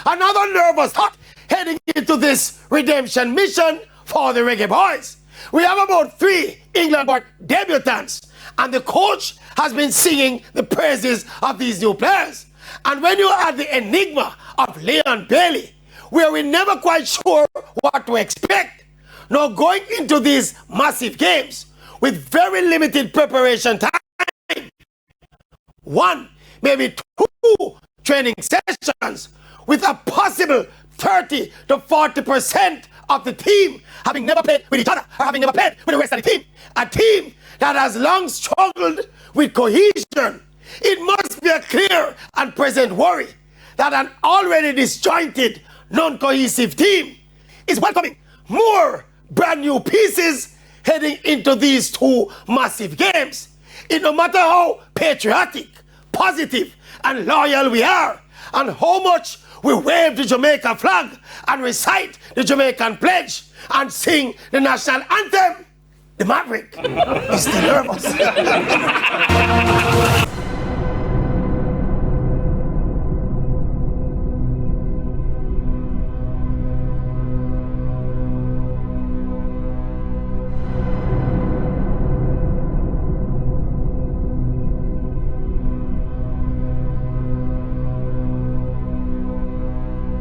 Another nervous thought heading into this redemption mission for the Reggae Boyz. We have about 3 England-born debutants, and the coach has been singing the praises of these new players. And when you add the enigma of Leon Bailey, where we're never quite sure what to expect, now going into these massive games with very limited preparation time, 1, maybe 2 training sessions, with a possible 30 to 40% of the team having never played with each other or having never played with the rest of the team. A team that has long struggled with cohesion. It must be a clear and present worry that an already disjointed, non-cohesive team is welcoming more brand new pieces heading into these 2 massive games. No matter how patriotic, positive, and loyal we are, and how much we wave the Jamaica flag and recite the Jamaican pledge and sing the national anthem, the Maverick is still nervous.